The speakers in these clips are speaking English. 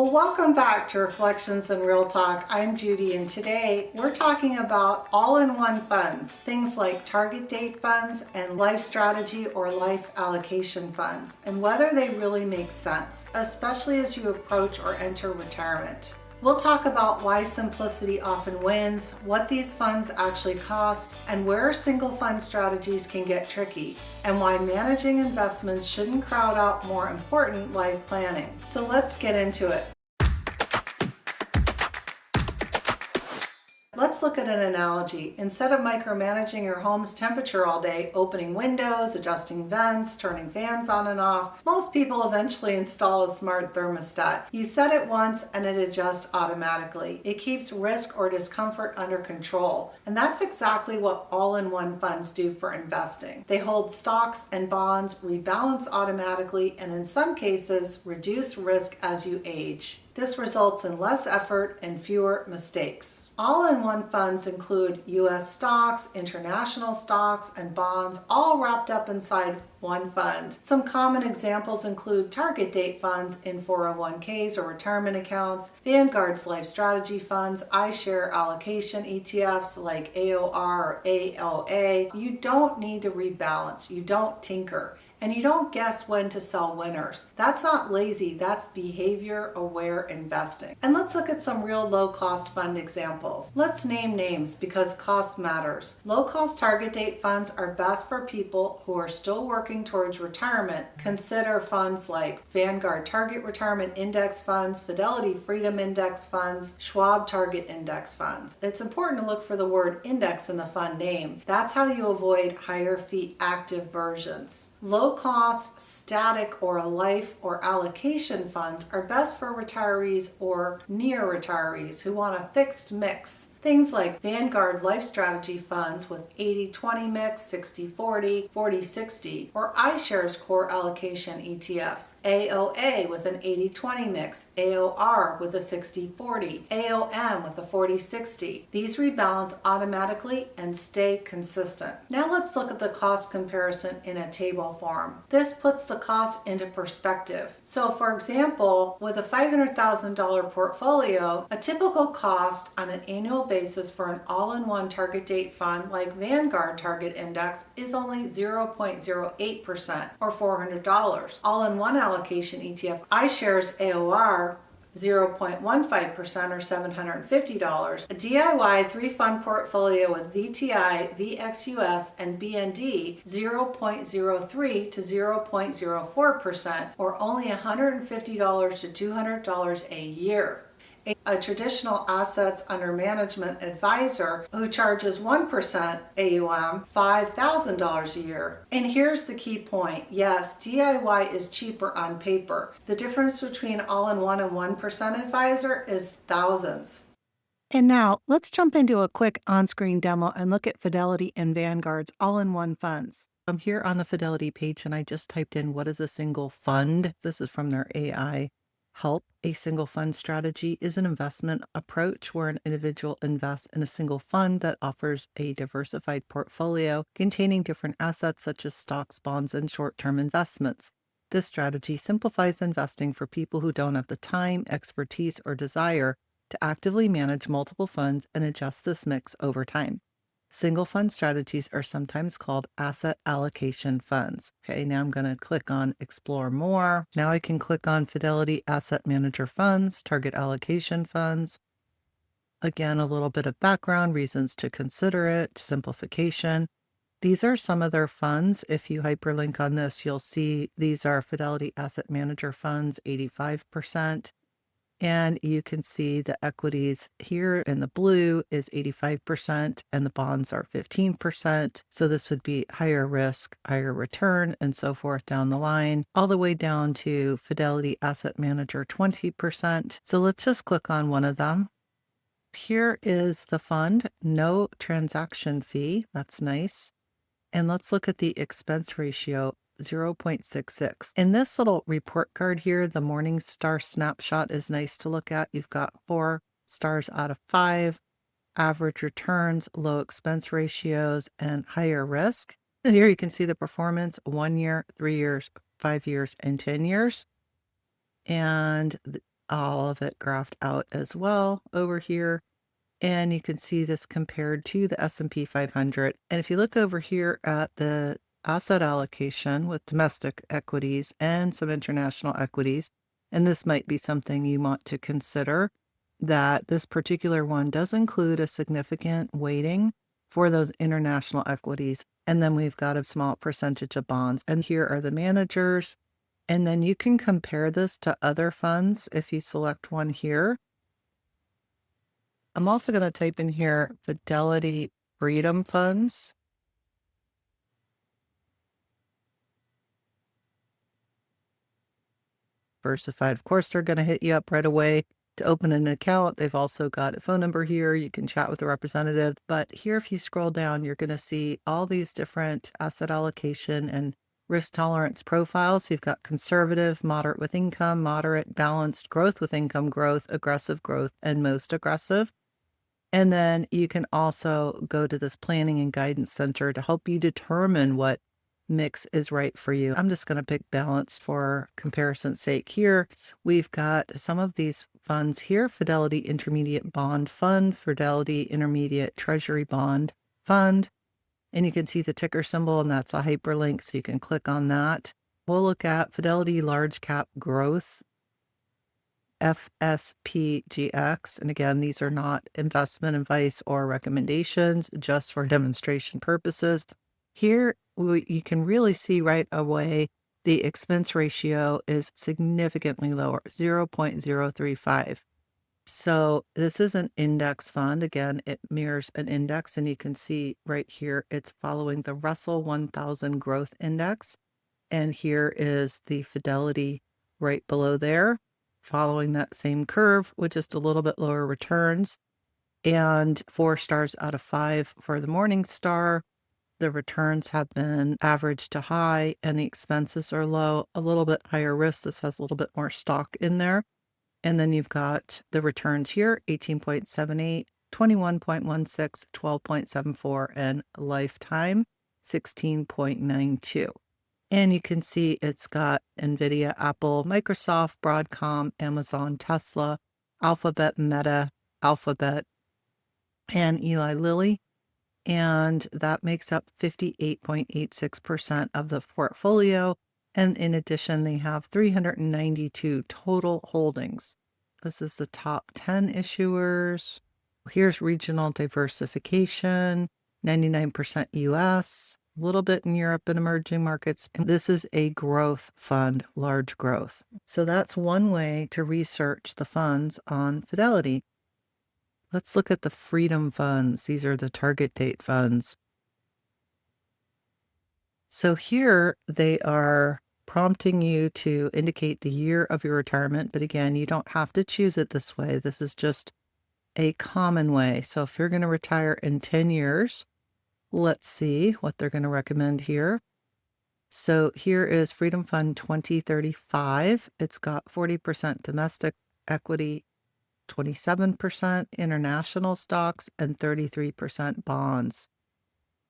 Well, welcome back to Reflections and Real Talk. I'm Judy, and today we're talking about all-in-one funds, things like target date funds and life strategy or life allocation funds, and whether they really make sense, especially as you approach or enter retirement. We'll talk about why simplicity often wins, what these funds actually cost, and where single fund strategies can get tricky, and why managing investments shouldn't crowd out more important life planning. So let's get into it. Let's look at an analogy. Instead of micromanaging your home's temperature all day, opening windows, adjusting vents, turning fans on and off, most people eventually install a smart thermostat. You set it once and it adjusts automatically. It keeps risk or discomfort under control. And that's exactly what all-in-one funds do for investing. They hold stocks and bonds, rebalance automatically, and in some cases, reduce risk as you age. This results in less effort and fewer mistakes. All-in-one funds include U.S. stocks, international stocks, and bonds, all wrapped up inside one fund. Some common examples include target date funds in 401ks or retirement accounts, Vanguard's LifeStrategy funds, iShare allocation ETFs like AOR or ALA. You don't need to rebalance. You don't tinker. And you don't guess when to sell winners. That's not lazy, that's behavior-aware investing. And let's look at some real low-cost fund examples. Let's name names because cost matters. Low-cost target date funds are best for people who are still working towards retirement. Consider funds like Vanguard Target Retirement Index Funds, Fidelity Freedom Index Funds, Schwab Target Index Funds. It's important to look for the word index in the fund name. That's how you avoid higher fee active versions. Low-cost, static, or life or allocation funds are best for retirees or near retirees who want a fixed mix. Things like Vanguard LifeStrategy funds with 80-20 mix, 60-40, 40-60, or iShares core allocation ETFs, AOA with an 80-20 mix, AOR with a 60-40, AOM with a 40-60. These rebalance automatically and stay consistent. Now let's look at the cost comparison in a table form. This puts the cost into perspective. So for example, with a $500,000 portfolio, a typical cost on an annual basis for an all-in-one target date fund like Vanguard Target Index is only 0.08% or $400. All-in-one allocation ETF iShares AOR 0.15% or $750. A DIY three-fund portfolio with VTI, VXUS, and BND 0.03 to 0.04% or only $150 to $200 a year. A traditional assets under management advisor who charges 1% AUM, $5,000 a year. And here's the key point. Yes, DIY is cheaper on paper. The difference between all-in-one and 1% advisor is thousands. And now let's jump into a quick on-screen demo and look at Fidelity and Vanguard's all-in-one funds. I'm here on the Fidelity page and I just typed in what is a single fund. This is from their AI help. A single fund strategy is an investment approach where an individual invests in a single fund that offers a diversified portfolio containing different assets such as stocks, bonds, and short-term investments. This strategy simplifies investing for people who don't have the time, expertise, or desire to actively manage multiple funds and adjust this mix over time. Single fund strategies are sometimes called asset allocation funds. Okay, now I'm going to click on Explore More. Now I can click on Fidelity Asset Manager Funds, Target Allocation Funds. Again, a little bit of background, reasons to consider it, simplification. These are some of their funds. If you hyperlink on this, you'll see these are Fidelity Asset Manager Funds, 85%. And you can see the equities here in the blue is 85% and the bonds are 15%. So this would be higher risk, higher return, and so forth down the line, all the way down to Fidelity Asset Manager 20%. So let's just click on one of them. Here is the fund, no transaction fee. That's nice. And let's look at the expense ratio. 0.66. In this little report card here, the Morningstar snapshot is nice to look at. You've got 4 stars out of 5, average returns, low expense ratios, and higher risk. And here you can see the performance 1 year, 3 years, 5 years, and 10 years. And all of it graphed out as well over here. And you can see this compared to the S&P 500. And if you look over here at the asset allocation with domestic equities and some international equities, and this might be something you want to consider, that this particular one does include a significant weighting for those international equities. And then we've got a small percentage of bonds. And here are the managers. And then you can compare this to other funds if you select one here. I'm also going to type in here Fidelity Freedom Funds. Diversified. Of course, they're going to hit you up right away to open an account. They've also got a phone number here. You can chat with the representative. But here, if you scroll down, you're going to see all these different asset allocation and risk tolerance profiles. You've got conservative, moderate with income, moderate, balanced, growth with income, growth, aggressive growth, and most aggressive. And then you can also go to this planning and guidance center to help you determine what mix is right for you. I'm just going to pick balanced for comparison's sake here. We've got some of these funds here: Fidelity Intermediate Bond Fund, Fidelity Intermediate Treasury Bond Fund. And you can see the ticker symbol, and that's a hyperlink, so you can click on that. We'll look at Fidelity Large Cap Growth, FSPGX. And again, these are not investment advice or recommendations, just for demonstration purposes. Here, you can really see right away the expense ratio is significantly lower, 0.035. So this is an index fund. Again, it mirrors an index, and you can see right here, it's following the Russell 1000 Growth Index. And here is the Fidelity right below there, following that same curve with just a little bit lower returns. And 4 stars out of 5 for the Morningstar. The returns have been average to high, and the expenses are low, a little bit higher risk. This has a little bit more stock in there. And then you've got the returns here: 18.78, 21.16, 12.74, and lifetime 16.92. And you can see it's got NVIDIA, Apple, Microsoft, Broadcom, Amazon, Tesla, Alphabet, Meta, Alphabet, and Eli Lilly. And that makes up 58.86% of the portfolio. And in addition, they have 392 total holdings. This is the top 10 issuers. Here's regional diversification: 99% US, a little bit in Europe and emerging markets. And this is a growth fund, large growth. So that's one way to research the funds on Fidelity. Let's look at the Freedom Funds. These are the target date funds. So here they are prompting you to indicate the year of your retirement. But again, you don't have to choose it this way. This is just a common way. So if you're going to retire in 10 years, let's see what they're going to recommend here. So here is Freedom Fund 2035. It's got 40% domestic equity, 27% international stocks, and 33% bonds.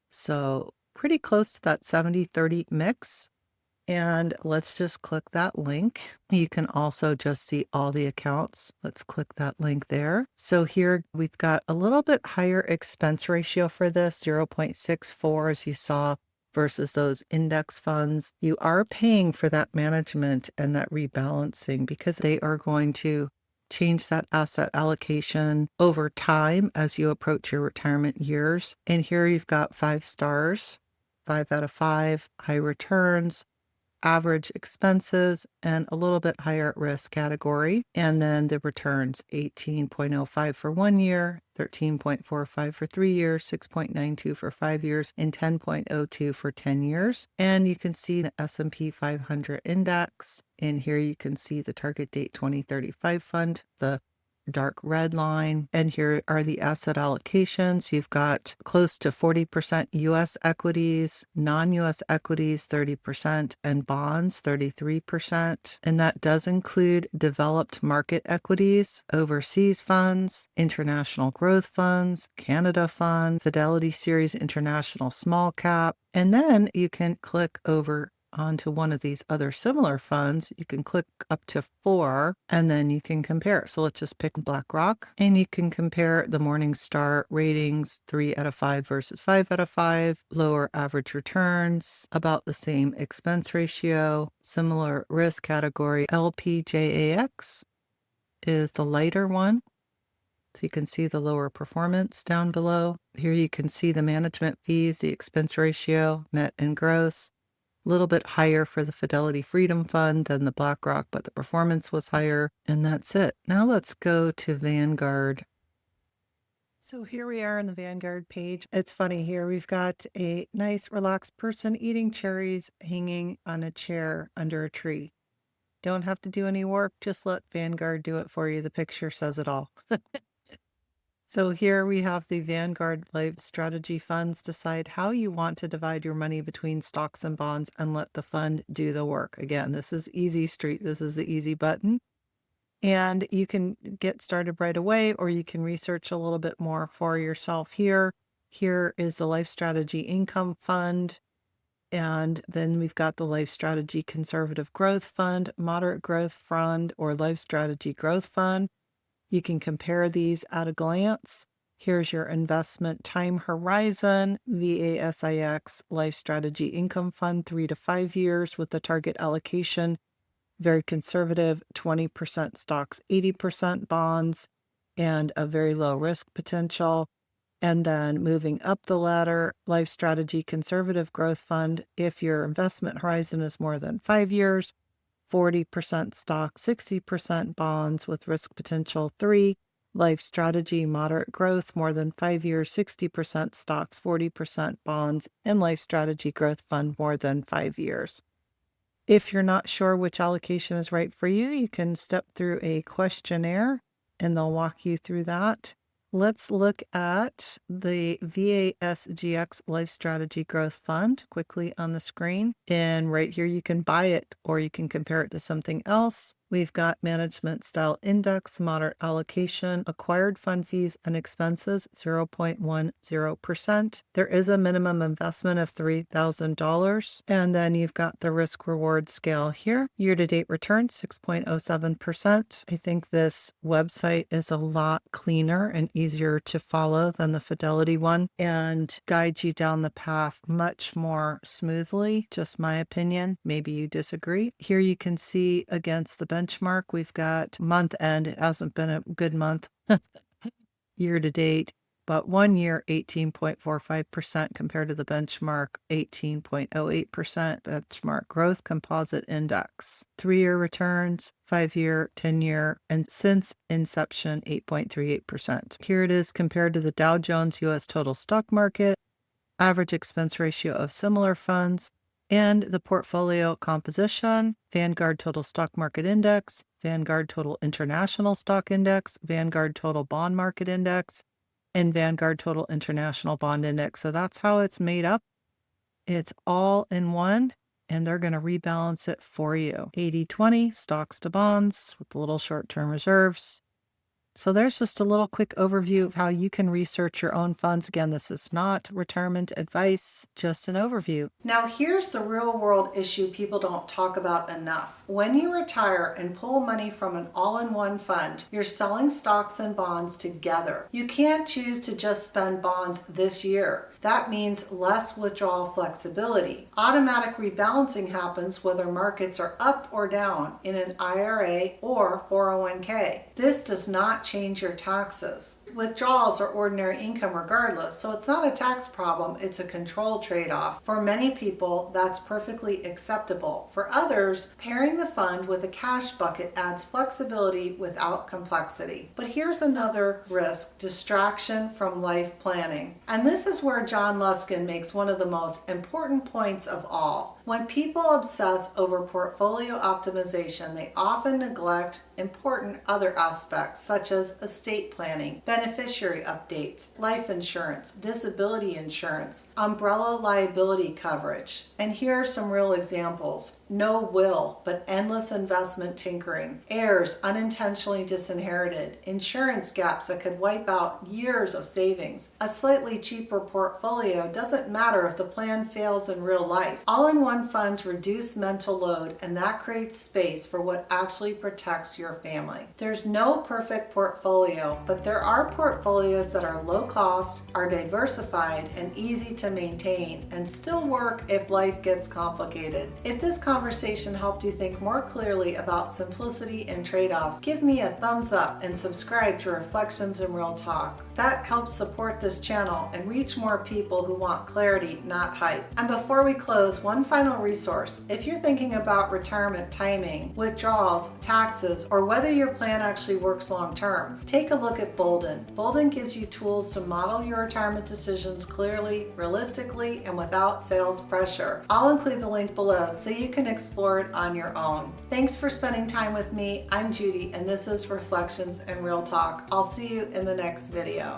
So pretty close to that 70-30 mix. And let's just click that link. You can also just see all the accounts. Let's click that link there. So here we've got a little bit higher expense ratio for this, 0.64, as you saw, versus those index funds. You are paying for that management and that rebalancing because they are going to change that asset allocation over time as you approach your retirement years. And here you've got 5 stars, 5 out of 5, high returns, average expenses, and a little bit higher risk category. And then the returns: 18.05 for 1 year, 13.45 for 3 years, 6.92 for 5 years, and 10.02 for 10 years. And you can see the S&P 500 index. And here you can see the target date 2035 fund, the dark red line. And here are the asset allocations. You've got close to 40% US equities, non-US equities 30%, and bonds 33%. And that does include developed market equities, overseas funds, international growth funds, Canada Fund, Fidelity Series International Small Cap. And then you can click over onto one of these other similar funds, you can click up to 4 and then you can compare. So let's just pick BlackRock and you can compare the Morningstar ratings 3 out of 5 versus 5 out of 5, lower average returns, about the same expense ratio, similar risk category. LPJAX is the lighter one. So you can see the lower performance down below. Here you can see the management fees, the expense ratio, net and gross. A little bit higher for the Fidelity Freedom Fund than the BlackRock, but the performance was higher, and that's it. Now let's go to Vanguard. So here we are on the Vanguard page. It's funny here. We've got a nice relaxed person eating cherries hanging on a chair under a tree. Don't have to do any work. Just let Vanguard do it for you. The picture says it all. So here we have the Vanguard LifeStrategy funds. Decide how you want to divide your money between stocks and bonds and let the fund do the work. Again, this is easy street. This is the easy button. And you can get started right away, or you can research a little bit more for yourself here. Here is the LifeStrategy Income Fund. And then we've got the LifeStrategy Conservative Growth Fund, Moderate Growth Fund, or LifeStrategy Growth Fund. You can compare these at a glance. Here's your investment time horizon, VASIX LifeStrategy Income Fund, 3 to 5 years with the target allocation. Very conservative, 20% stocks, 80% bonds, and a very low risk potential. And then moving up the ladder, LifeStrategy Conservative Growth Fund, if your investment horizon is more than 5 years, 40% stocks, 60% bonds with risk potential 3. LifeStrategy Moderate Growth, more than 5 years, 60% stocks, 40% bonds, and LifeStrategy Growth Fund, more than 5 years. If you're not sure which allocation is right for you, you can step through a questionnaire and they'll walk you through that. Let's look at the VASGX LifeStrategy Growth Fund quickly on the screen. And right here, you can buy it or you can compare it to something else. We've got management style index, moderate allocation, acquired fund fees and expenses, 0.10%. There is a minimum investment of $3,000. And then you've got the risk reward scale here. Year-to-date return, 6.07%. I think this website is a lot cleaner and easier to follow than the Fidelity one and guides you down the path much more smoothly. Just my opinion. Maybe you disagree. Here you can see against the benchmark, we've got month end. It hasn't been a good month year to date, but 1 year, 18.45% compared to the benchmark, 18.08% benchmark growth composite index. 3-year returns, 5-year, 10-year, and since inception, 8.38%. Here it is compared to the Dow Jones US total stock market, average expense ratio of similar funds, and the portfolio composition, Vanguard Total Stock Market Index, Vanguard Total International Stock Index, Vanguard Total Bond Market Index, and Vanguard Total International Bond Index. So that's how it's made up. It's all in one, and they're going to rebalance it for you. 80-20, stocks to bonds with the little short-term reserves. So there's just a little quick overview of how you can research your own funds. Again, this is not retirement advice, just an overview. Now here's the real world issue people don't talk about enough. When you retire and pull money from an all-in-one fund, you're selling stocks and bonds together. You can't choose to just spend bonds this year. That means less withdrawal flexibility. Automatic rebalancing happens whether markets are up or down in an IRA or 401k. This does not change your taxes. Withdrawals are ordinary income regardless, so it's not a tax problem, it's a control trade-off. For many people, that's perfectly acceptable. For others, pairing the fund with a cash bucket adds flexibility without complexity. But here's another risk: distraction from life planning. And this is where John Luskin makes one of the most important points of all. When people obsess over portfolio optimization, they often neglect important other aspects such as estate planning, beneficiary updates, life insurance, disability insurance, umbrella liability coverage. And here are some real examples. no will, but endless investment tinkering, heirs unintentionally disinherited, insurance gaps that could wipe out years of savings. A slightly cheaper portfolio doesn't matter if the plan fails in real life. All-in-one funds reduce mental load, and that creates space for what actually protects your family. There's no perfect portfolio, but there are portfolios that are low cost, are diversified, and easy to maintain, and still work if life gets complicated. If this conversation helped you think more clearly about simplicity and trade-offs, give me a thumbs up and subscribe to Reflections in Real Talk. That helps support this channel and reach more people who want clarity, not hype. And before we close, one final resource. If you're thinking about retirement timing, withdrawals, taxes, or whether your plan actually works long term, take a look at Bolden. Bolden gives you tools to model your retirement decisions clearly, realistically, and without sales pressure. I'll include the link below so you can explore it on your own. Thanks for spending time with me. I'm Judy, and this is Reflections in Real Talk. I'll see you in the next video.